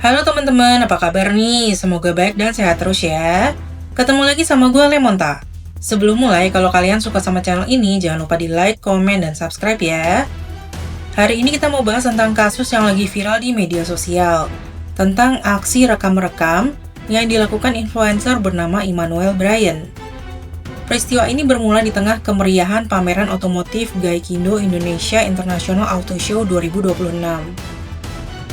Halo teman-teman, apa kabar nih? Semoga baik dan sehat terus ya. Ketemu lagi sama gue Lemonta. Sebelum mulai, kalau kalian suka sama channel ini, jangan lupa di like, komen, dan subscribe ya. Hari ini kita mau bahas tentang kasus yang lagi viral di media sosial. Tentang aksi rekam-rekam yang dilakukan influencer bernama Emmanuel Bryan. Peristiwa ini bermula di tengah kemeriahan pameran otomotif Gaikindo Indonesia International Auto Show 2026.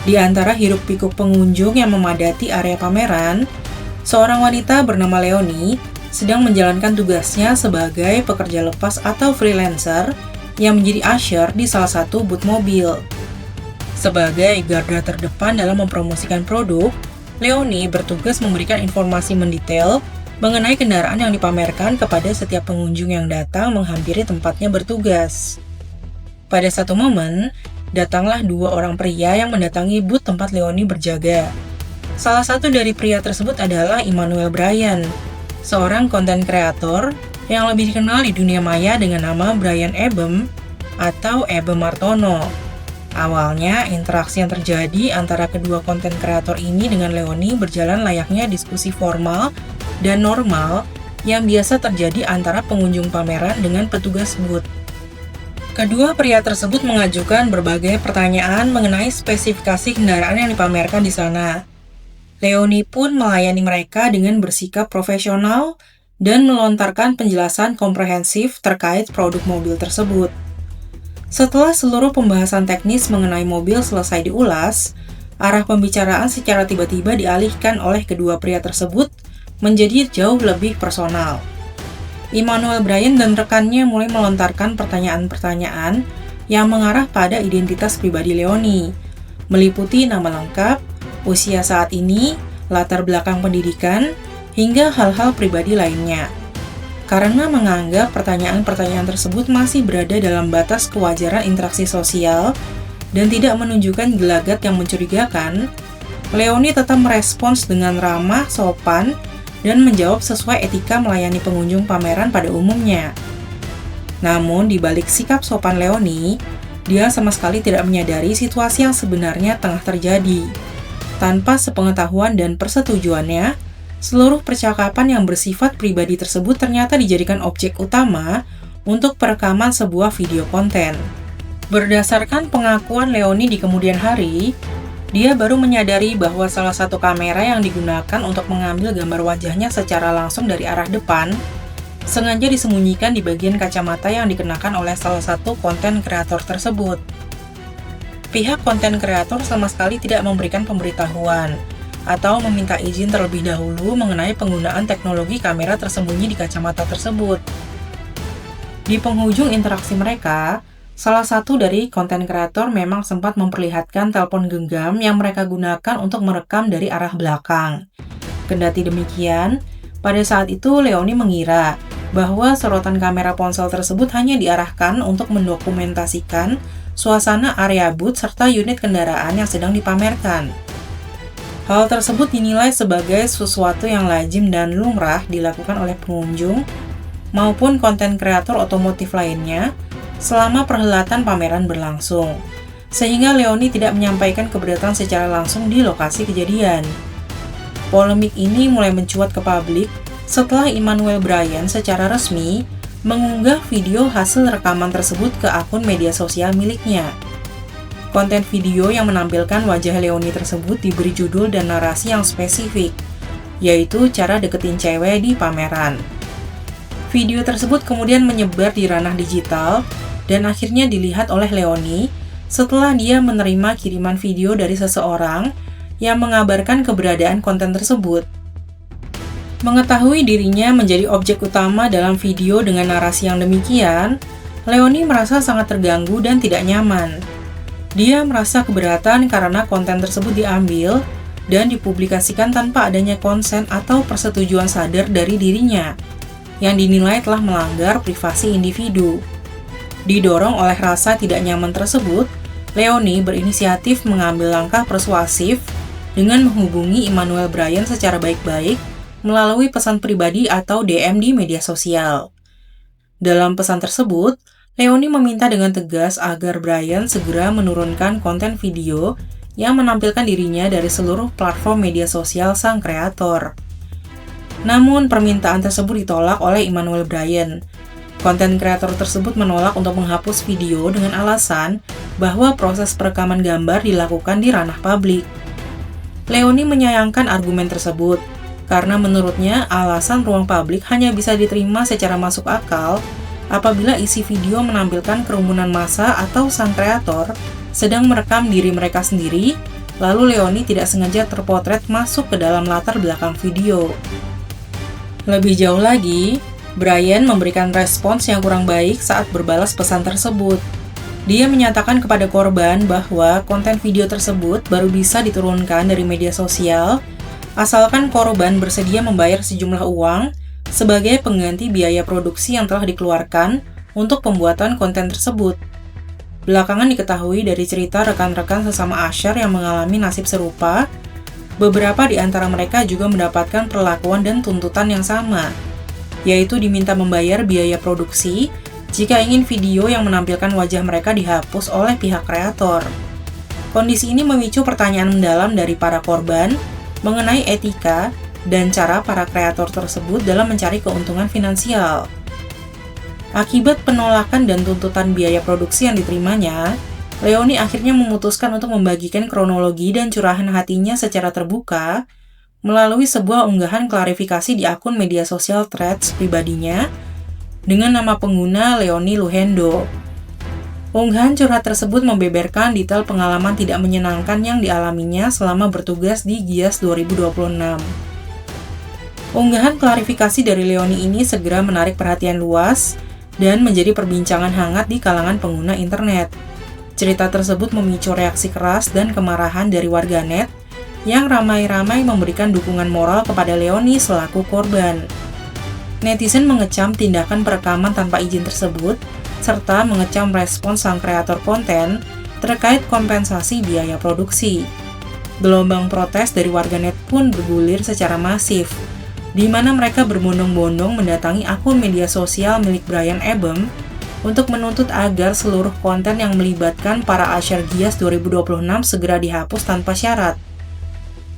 Di antara hiruk-pikuk pengunjung yang memadati area pameran, seorang wanita bernama Leonie sedang menjalankan tugasnya sebagai pekerja lepas atau freelancer yang menjadi usher di salah satu booth mobil. Sebagai garda terdepan dalam mempromosikan produk, Leonie bertugas memberikan informasi mendetail mengenai kendaraan yang dipamerkan kepada setiap pengunjung yang datang menghampiri tempatnya bertugas. Pada satu momen, datanglah dua orang pria yang mendatangi booth tempat Leonie berjaga. Salah satu dari pria tersebut adalah Emmanuel Bryan, seorang konten kreator yang lebih dikenal di dunia maya dengan nama Bryan Ebem atau Ebem Martono. Awalnya, interaksi yang terjadi antara kedua konten kreator ini dengan Leonie berjalan layaknya diskusi formal dan normal yang biasa terjadi antara pengunjung pameran dengan petugas booth. Kedua pria tersebut mengajukan berbagai pertanyaan mengenai spesifikasi kendaraan yang dipamerkan di sana. Leonie pun melayani mereka dengan bersikap profesional dan melontarkan penjelasan komprehensif terkait produk mobil tersebut. Setelah seluruh pembahasan teknis mengenai mobil selesai diulas, arah pembicaraan secara tiba-tiba dialihkan oleh kedua pria tersebut menjadi jauh lebih personal. Emmanuel Bryan dan rekannya mulai melontarkan pertanyaan-pertanyaan yang mengarah pada identitas pribadi Leonie, meliputi nama lengkap, usia saat ini, latar belakang pendidikan, hingga hal-hal pribadi lainnya. Karena menganggap pertanyaan-pertanyaan tersebut masih berada dalam batas kewajaran interaksi sosial dan tidak menunjukkan gelagat yang mencurigakan, Leonie tetap merespons dengan ramah, sopan, dan menjawab sesuai etika melayani pengunjung pameran pada umumnya. Namun, di balik sikap sopan Leonie, dia sama sekali tidak menyadari situasi yang sebenarnya tengah terjadi. Tanpa sepengetahuan dan persetujuannya, seluruh percakapan yang bersifat pribadi tersebut ternyata dijadikan objek utama untuk perekaman sebuah video konten. Berdasarkan pengakuan Leonie di kemudian hari, dia baru menyadari bahwa salah satu kamera yang digunakan untuk mengambil gambar wajahnya secara langsung dari arah depan sengaja disembunyikan di bagian kacamata yang dikenakan oleh salah satu konten kreator tersebut. Pihak konten kreator sama sekali tidak memberikan pemberitahuan atau meminta izin terlebih dahulu mengenai penggunaan teknologi kamera tersembunyi di kacamata tersebut. Di penghujung interaksi mereka, salah satu dari konten kreator memang sempat memperlihatkan telepon genggam yang mereka gunakan untuk merekam dari arah belakang. Kendati demikian, pada saat itu Leonie mengira bahwa sorotan kamera ponsel tersebut hanya diarahkan untuk mendokumentasikan suasana area booth serta unit kendaraan yang sedang dipamerkan. Hal tersebut dinilai sebagai sesuatu yang lazim dan lumrah dilakukan oleh pengunjung maupun konten kreator otomotif lainnya selama perhelatan pameran berlangsung, sehingga Leonie tidak menyampaikan keberatan secara langsung di lokasi kejadian. Polemik ini mulai mencuat ke publik setelah Emmanuel Bryan secara resmi mengunggah video hasil rekaman tersebut ke akun media sosial miliknya. Konten video yang menampilkan wajah Leonie tersebut diberi judul dan narasi yang spesifik, yaitu cara deketin cewek di pameran. Video tersebut kemudian menyebar di ranah digital dan akhirnya dilihat oleh Leonie setelah dia menerima kiriman video dari seseorang yang mengabarkan keberadaan konten tersebut. Mengetahui dirinya menjadi objek utama dalam video dengan narasi yang demikian, Leonie merasa sangat terganggu dan tidak nyaman. Dia merasa keberatan karena konten tersebut diambil dan dipublikasikan tanpa adanya konsen atau persetujuan sadar dari dirinya, yang dinilai telah melanggar privasi individu. Didorong oleh rasa tidak nyaman tersebut, Leonie berinisiatif mengambil langkah persuasif dengan menghubungi Emmanuel Bryan secara baik-baik melalui pesan pribadi atau DM di media sosial. Dalam pesan tersebut, Leonie meminta dengan tegas agar Bryan segera menurunkan konten video yang menampilkan dirinya dari seluruh platform media sosial sang kreator. Namun, permintaan tersebut ditolak oleh Emmanuel Bryan. Konten kreator tersebut menolak untuk menghapus video dengan alasan bahwa proses perekaman gambar dilakukan di ranah publik. Leony menyayangkan argumen tersebut, karena menurutnya alasan ruang publik hanya bisa diterima secara masuk akal apabila isi video menampilkan kerumunan massa atau sang kreator sedang merekam diri mereka sendiri, lalu Leony tidak sengaja terpotret masuk ke dalam latar belakang video. Lebih jauh lagi, Bryan memberikan respons yang kurang baik saat berbalas pesan tersebut. Dia menyatakan kepada korban bahwa konten video tersebut baru bisa diturunkan dari media sosial asalkan korban bersedia membayar sejumlah uang sebagai pengganti biaya produksi yang telah dikeluarkan untuk pembuatan konten tersebut. Belakangan diketahui dari cerita rekan-rekan sesama Usher yang mengalami nasib serupa, beberapa di antara mereka juga mendapatkan perlakuan dan tuntutan yang sama, yaitu diminta membayar biaya produksi jika ingin video yang menampilkan wajah mereka dihapus oleh pihak kreator. Kondisi ini memicu pertanyaan mendalam dari para korban mengenai etika dan cara para kreator tersebut dalam mencari keuntungan finansial. Akibat penolakan dan tuntutan biaya produksi yang diterimanya, Leony akhirnya memutuskan untuk membagikan kronologi dan curahan hatinya secara terbuka melalui sebuah unggahan klarifikasi di akun media sosial Threads pribadinya dengan nama pengguna Leony Luhendo. Unggahan curhat tersebut membeberkan detail pengalaman tidak menyenangkan yang dialaminya selama bertugas di Gias 2026. Unggahan klarifikasi dari Leony ini segera menarik perhatian luas dan menjadi perbincangan hangat di kalangan pengguna internet. Cerita tersebut memicu reaksi keras dan kemarahan dari warganet yang ramai-ramai memberikan dukungan moral kepada Leony selaku korban. Netizen mengecam tindakan perekaman tanpa izin tersebut, serta mengecam respons sang kreator konten terkait kompensasi biaya produksi. Gelombang protes dari warganet pun bergulir secara masif, di mana mereka berbondong-bondong mendatangi akun media sosial milik Bryan Abem untuk menuntut agar seluruh konten yang melibatkan para Usher Gias 2026 segera dihapus tanpa syarat.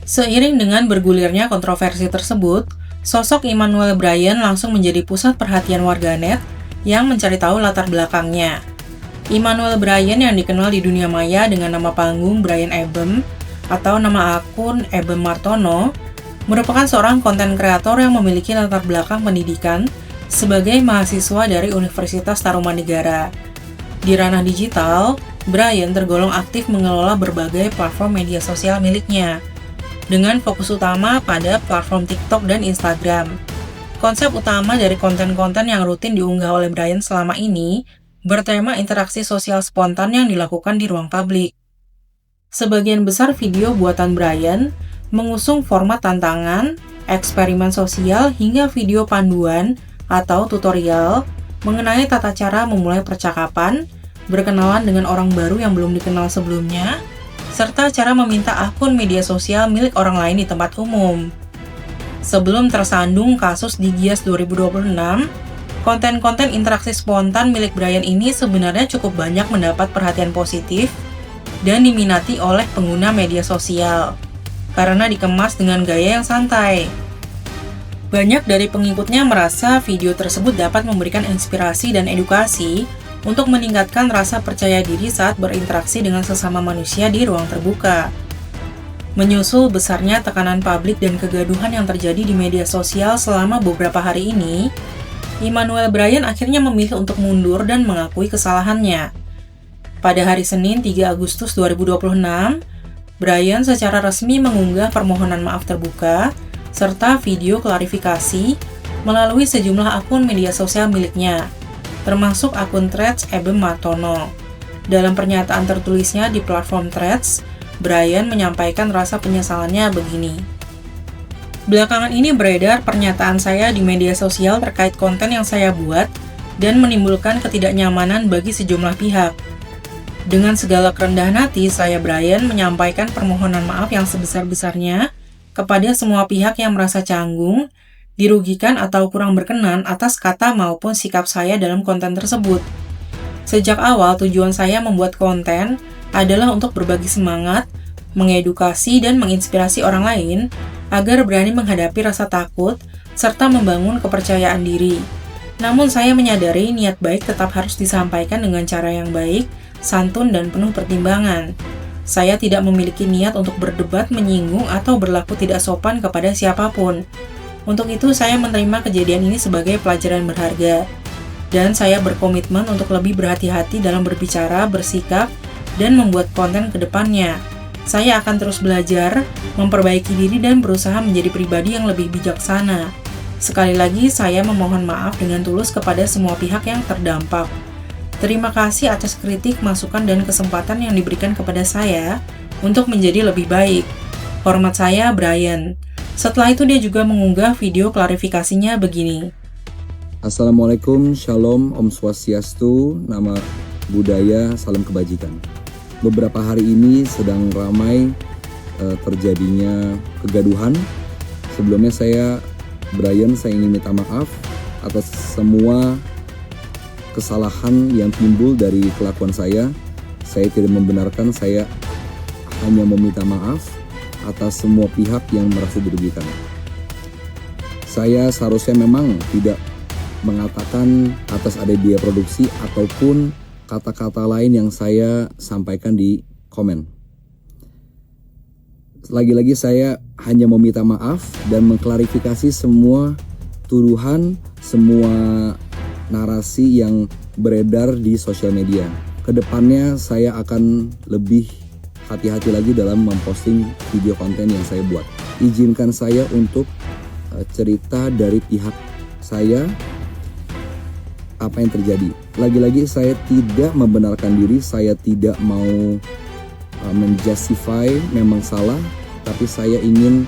Seiring dengan bergulirnya kontroversi tersebut, sosok Emmanuel Bryan langsung menjadi pusat perhatian warganet yang mencari tahu latar belakangnya. Emmanuel Bryan yang dikenal di dunia maya dengan nama panggung Bryan Abem atau nama akun Abem Martono merupakan seorang konten kreator yang memiliki latar belakang pendidikan sebagai mahasiswa dari Universitas Tarumanegara. Di ranah digital, Bryan tergolong aktif mengelola berbagai platform media sosial miliknya, dengan fokus utama pada platform TikTok dan Instagram. Konsep utama dari konten-konten yang rutin diunggah oleh Bryan selama ini bertema interaksi sosial spontan yang dilakukan di ruang publik. Sebagian besar video buatan Bryan mengusung format tantangan, eksperimen sosial, hingga video panduan atau tutorial mengenai tata cara memulai percakapan, berkenalan dengan orang baru yang belum dikenal sebelumnya, serta cara meminta akun media sosial milik orang lain di tempat umum. Sebelum tersandung kasus di Gias 2026, konten-konten interaksi spontan milik Bryan ini sebenarnya cukup banyak mendapat perhatian positif dan diminati oleh pengguna media sosial, karena dikemas dengan gaya yang santai. Banyak dari pengikutnya merasa video tersebut dapat memberikan inspirasi dan edukasi untuk meningkatkan rasa percaya diri saat berinteraksi dengan sesama manusia di ruang terbuka. Menyusul besarnya tekanan publik dan kegaduhan yang terjadi di media sosial selama beberapa hari ini, Emmanuel Bryan akhirnya memilih untuk mundur dan mengakui kesalahannya. Pada hari Senin 3 Agustus 2026, Bryan secara resmi mengunggah permohonan maaf terbuka serta video klarifikasi melalui sejumlah akun media sosial miliknya, termasuk akun Threads Abem Martono. Dalam pernyataan tertulisnya di platform Threads, Bryan menyampaikan rasa penyesalannya begini. Belakangan ini beredar pernyataan saya di media sosial terkait konten yang saya buat dan menimbulkan ketidaknyamanan bagi sejumlah pihak. Dengan segala kerendahan hati, saya Bryan menyampaikan permohonan maaf yang sebesar-besarnya kepada semua pihak yang merasa canggung, dirugikan atau kurang berkenan atas kata maupun sikap saya dalam konten tersebut. Sejak awal tujuan saya membuat konten adalah untuk berbagi semangat, mengedukasi dan menginspirasi orang lain agar berani menghadapi rasa takut serta membangun kepercayaan diri. Namun saya menyadari niat baik tetap harus disampaikan dengan cara yang baik, santun dan penuh pertimbangan. Saya tidak memiliki niat untuk berdebat, menyinggung, atau berlaku tidak sopan kepada siapapun. Untuk itu saya menerima kejadian ini sebagai pelajaran berharga. Dan saya berkomitmen untuk lebih berhati-hati dalam berbicara, bersikap, dan membuat konten ke depannya. Saya akan terus belajar, memperbaiki diri, dan berusaha menjadi pribadi yang lebih bijaksana. Sekali lagi, saya memohon maaf dengan tulus kepada semua pihak yang terdampak. Terima kasih atas kritik, masukan, dan kesempatan yang diberikan kepada saya untuk menjadi lebih baik. Hormat saya, Brian. Setelah itu dia juga mengunggah video klarifikasinya begini. Assalamualaikum, Shalom, Om Swastiastu, nama budaya, salam kebajikan. Beberapa hari ini sedang ramai terjadinya kegaduhan. Sebelumnya saya ingin minta maaf atas semua kesalahan yang timbul dari kelakuan saya. Saya tidak membenarkan, saya hanya meminta maaf atas semua pihak yang merasa dirugikan. Saya seharusnya memang tidak mengatakan atas ada biaya produksi ataupun kata-kata lain yang saya sampaikan di komen. Lagi-lagi saya hanya meminta maaf dan mengklarifikasi semua tuduhan, semua narasi yang beredar di sosial media. Kedepannya saya akan lebih hati-hati lagi dalam memposting video konten yang saya buat. Izinkan saya untuk cerita dari pihak saya apa yang terjadi. Lagi-lagi saya tidak membenarkan diri, saya tidak mau menjustify memang salah, tapi saya ingin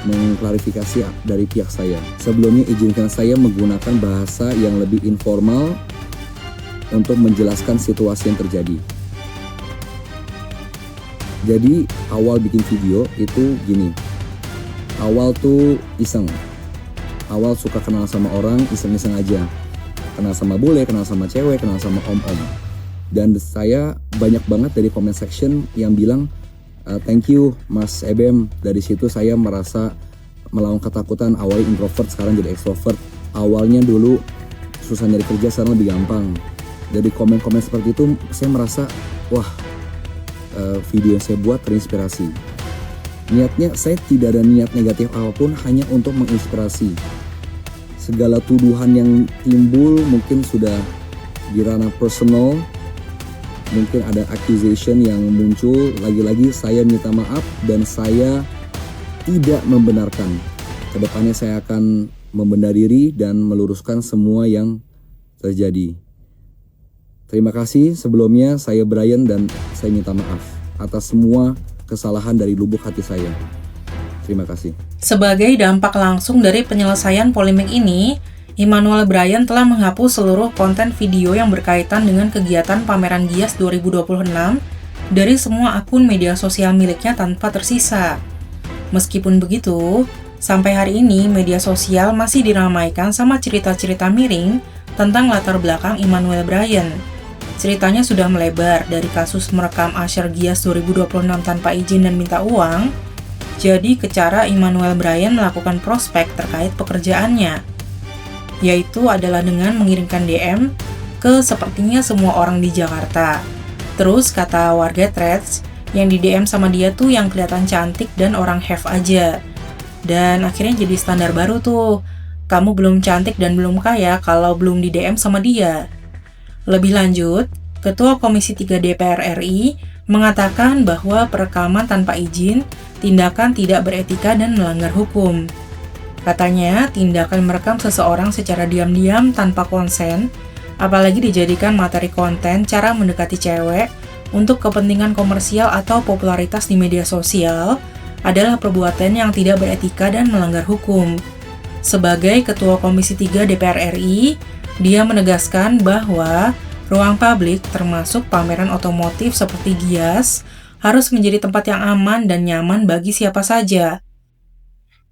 mengklarifikasi dari pihak saya. Sebelumnya izinkan saya menggunakan bahasa yang lebih informal untuk menjelaskan situasi yang terjadi. Jadi awal bikin video itu gini, awal tuh iseng, awal suka kenal sama orang, iseng-iseng aja. Kenal sama bule, kenal sama cewek, kenal sama om-om. Dan saya banyak banget dari comment section yang bilang, thank you Mas Ebem. Dari situ saya merasa melawan ketakutan. Awalnya introvert, sekarang jadi extrovert. Awalnya dulu susah nyari kerja, sekarang lebih gampang. Dari komen-komen seperti itu, saya merasa, wah, video yang saya buat terinspirasi. Niatnya, saya tidak ada niat negatif apapun, hanya untuk menginspirasi. Segala tuduhan yang timbul mungkin sudah di ranah personal, mungkin ada accusation yang muncul. Lagi-lagi saya minta maaf dan saya tidak membenarkan. Kedepannya saya akan membenahi diri dan meluruskan semua yang terjadi. Terima kasih sebelumnya, saya Brian dan saya minta maaf atas semua kesalahan dari lubuk hati saya. Terima kasih. Sebagai dampak langsung dari penyelesaian polemik ini, Immanuel Brian telah menghapus seluruh konten video yang berkaitan dengan kegiatan pameran Gias 2026 dari semua akun media sosial miliknya tanpa tersisa. Meskipun begitu, sampai hari ini media sosial masih diramaikan sama cerita-cerita miring tentang latar belakang Immanuel Brian. Ceritanya sudah melebar dari kasus merekam asyar Gias 2026 tanpa izin dan minta uang, jadi ke cara Immanuel Brian melakukan prospek terkait pekerjaannya, yaitu adalah dengan mengirimkan DM ke sepertinya semua orang di Jakarta. Terus kata warga Threads, yang di DM sama dia tuh yang kelihatan cantik dan orang have aja. Dan akhirnya jadi standar baru tuh, kamu belum cantik dan belum kaya kalau belum di DM sama dia. Lebih lanjut, Ketua Komisi 3 DPR RI mengatakan bahwa perekaman tanpa izin tindakan tidak beretika dan melanggar hukum. Katanya, tindakan merekam seseorang secara diam-diam tanpa konsen, apalagi dijadikan materi konten cara mendekati cewek untuk kepentingan komersial atau popularitas di media sosial, adalah perbuatan yang tidak beretika dan melanggar hukum. Sebagai Ketua Komisi 3 DPR RI, dia menegaskan bahwa ruang publik termasuk pameran otomotif seperti Gias harus menjadi tempat yang aman dan nyaman bagi siapa saja.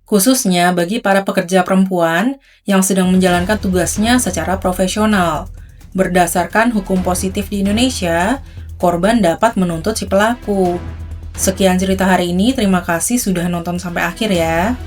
Khususnya bagi para pekerja perempuan yang sedang menjalankan tugasnya secara profesional. Berdasarkan hukum positif di Indonesia, korban dapat menuntut si pelaku. Sekian cerita hari ini, terima kasih sudah nonton sampai akhir ya.